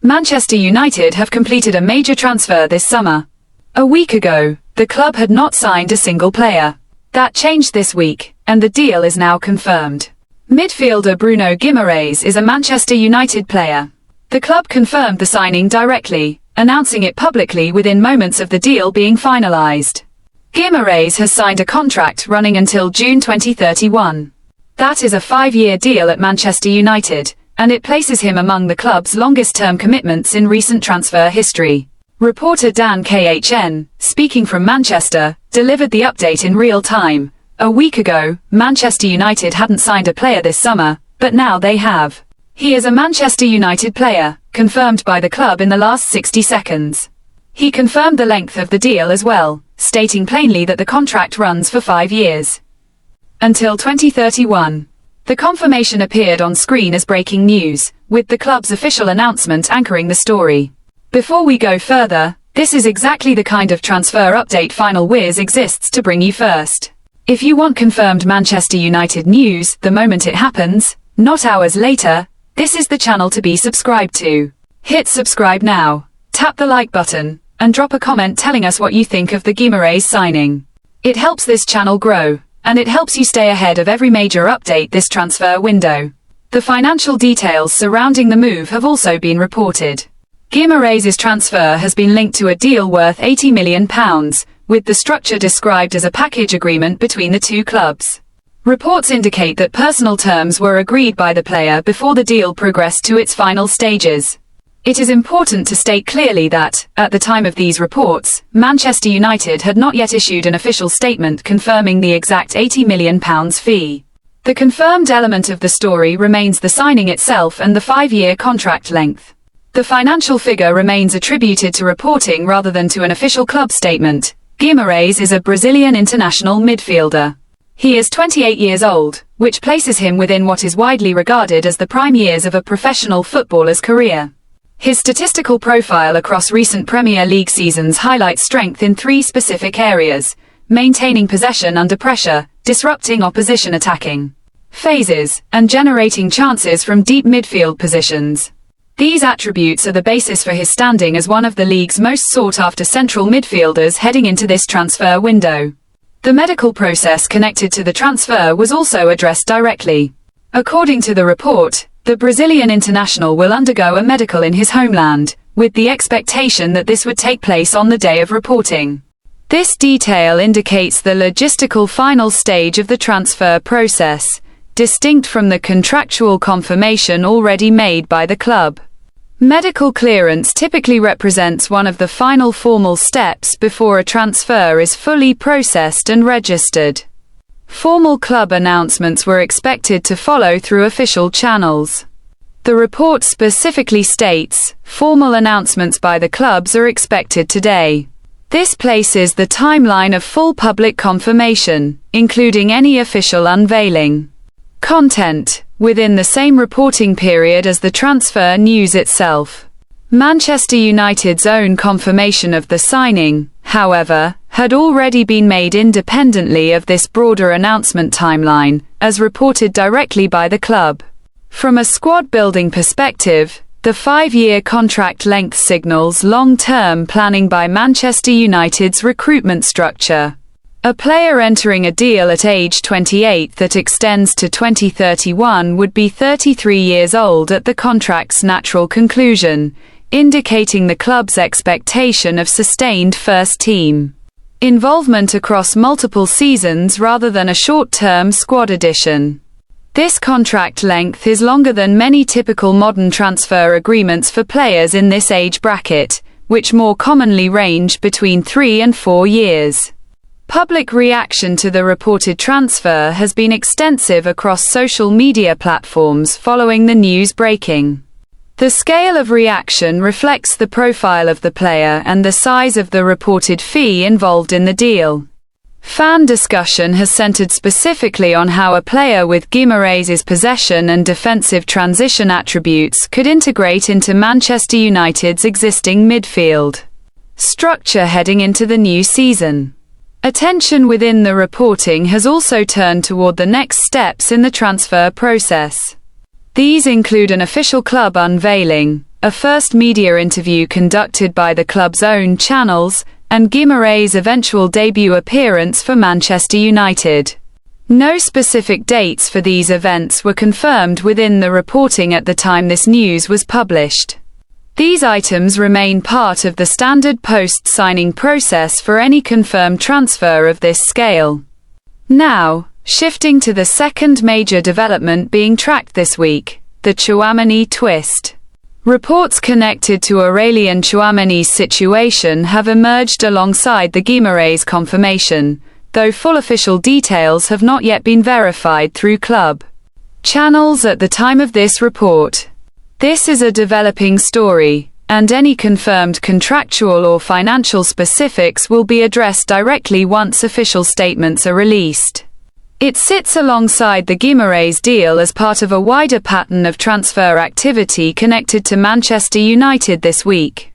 Manchester United have completed a major transfer this summer. A week ago, the club had not signed a single player. That changed this week, and the deal is now confirmed. Midfielder Bruno Guimarães is a Manchester United player. The club confirmed the signing directly, announcing it publicly within moments of the deal being finalised. Guimarães has signed a contract running until June 2031. That is a 5-year deal at Manchester United, and it places him among the club's longest-term commitments in recent transfer history. Reporter Dan KHN, speaking from Manchester, delivered the update in real time. A week ago, Manchester United hadn't signed a player this summer, but now they have. He is a Manchester United player, confirmed by the club in the last 60 seconds. He confirmed the length of the deal as well, stating plainly that the contract runs for 5 years. Until 2031. The confirmation appeared on screen as breaking news, with the club's official announcement anchoring the story. Before we go further, this is exactly the kind of transfer update Final Whiz exists to bring you first. If you want confirmed Manchester United news the moment it happens, not hours later, this is the channel to be subscribed to. Hit subscribe now, tap the like button, and drop a comment telling us what you think of the Guimarães signing. It helps this channel grow, and it helps you stay ahead of every major update this transfer window. The financial details surrounding the move have also been reported. Guimarães' transfer has been linked to a deal worth £80 million, with the structure described as a package agreement between the two clubs. Reports indicate that personal terms were agreed by the player before the deal progressed to its final stages. It is important to state clearly that, at the time of these reports, Manchester United had not yet issued an official statement confirming the exact £80 million fee. The confirmed element of the story remains the signing itself and the 5-year contract length. The financial figure remains attributed to reporting rather than to an official club statement. Guimarães is a Brazilian international midfielder. He is 28 years old, which places him within what is widely regarded as the prime years of a professional footballer's career. His statistical profile across recent Premier League seasons highlights strength in 3 specific areas: maintaining possession under pressure, disrupting opposition attacking phases, and generating chances from deep midfield positions. These attributes are the basis for his standing as one of the league's most sought-after central midfielders heading into this transfer window. The medical process connected to the transfer was also addressed directly. According to the report, the Brazilian international will undergo a medical in his homeland, with the expectation that this would take place on the day of reporting. This detail indicates the logistical final stage of the transfer process, distinct from the contractual confirmation already made by the club. Medical clearance typically represents one of the final formal steps before a transfer is fully processed and registered. Formal club announcements were expected to follow through official channels. The report specifically states, formal announcements by the clubs are expected today. This places the timeline of full public confirmation, including any official unveiling content, within the same reporting period as the transfer news itself. Manchester United's own confirmation of the signing, however, had already been made independently of this broader announcement timeline, as reported directly by the club. From a squad-building perspective, the 5-year contract length signals long-term planning by Manchester United's recruitment structure. A player entering a deal at age 28 that extends to 2031 would be 33 years old at the contract's natural conclusion, indicating the club's expectation of sustained first-team involvement across multiple seasons rather than a short-term squad addition. This contract length is longer than many typical modern transfer agreements for players in this age bracket, which more commonly range between 3 and 4 years. Public reaction to the reported transfer has been extensive across social media platforms following the news breaking. The scale of reaction reflects the profile of the player and the size of the reported fee involved in the deal. Fan discussion has centered specifically on how a player with Guimarães' possession and defensive transition attributes could integrate into Manchester United's existing midfield structure heading into the new season. Attention within the reporting has also turned toward the next steps in the transfer process. These include an official club unveiling, a first media interview conducted by the club's own channels, and Guimarães' eventual debut appearance for Manchester United. No specific dates for these events were confirmed within the reporting at the time this news was published. These items remain part of the standard post-signing process for any confirmed transfer of this scale. Now, shifting to the second major development being tracked this week, the Tchouaméni twist. Reports connected to Aurélien Tchouaméni's situation have emerged alongside the Guimarães confirmation, though full official details have not yet been verified through club channels at the time of this report. This is a developing story, and any confirmed contractual or financial specifics will be addressed directly once official statements are released. It sits alongside the Guimarães deal as part of a wider pattern of transfer activity connected to Manchester United this week.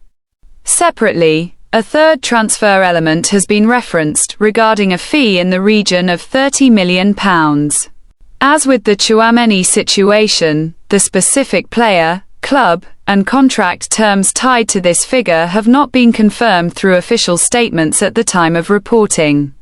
Separately, a third transfer element has been referenced, regarding a fee in the region of £30 million. As with the Tchouaméni situation, the specific player, club, and contract terms tied to this figure have not been confirmed through official statements at the time of reporting.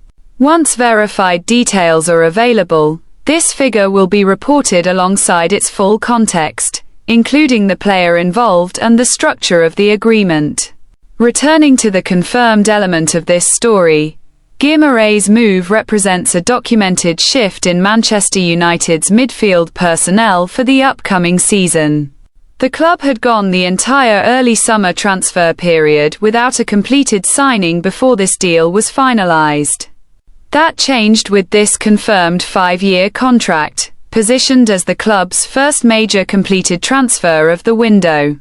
Once verified details are available, this figure will be reported alongside its full context, including the player involved and the structure of the agreement. Returning to the confirmed element of this story, Guimarães' move represents a documented shift in Manchester United's midfield personnel for the upcoming season. The club had gone the entire early summer transfer period without a completed signing before this deal was finalised. That changed with this confirmed 5-year contract, positioned as the club's first major completed transfer of the window.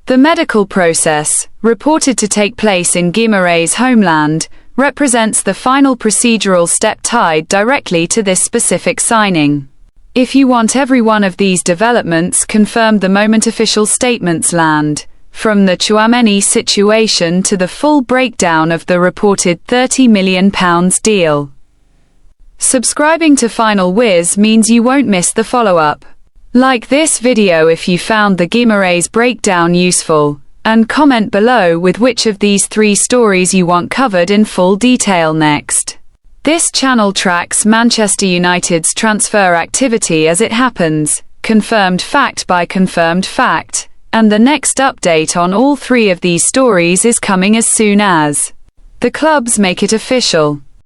The medical process, reported to take place in Guimarães' homeland, represents the final procedural step tied directly to this specific signing. If you want every one of these developments confirmed the moment official statements land, from the Tchouaméni situation to the full breakdown of the reported £30 million deal. Subscribing to Final Whiz means you won't miss the follow-up. Like this video if you found the Guimarães breakdown useful, and comment below with which of these 3 stories you want covered in full detail next. This channel tracks Manchester United's transfer activity as it happens, confirmed fact by confirmed fact, and the next update on all 3 of these stories is coming as soon as the clubs make it official.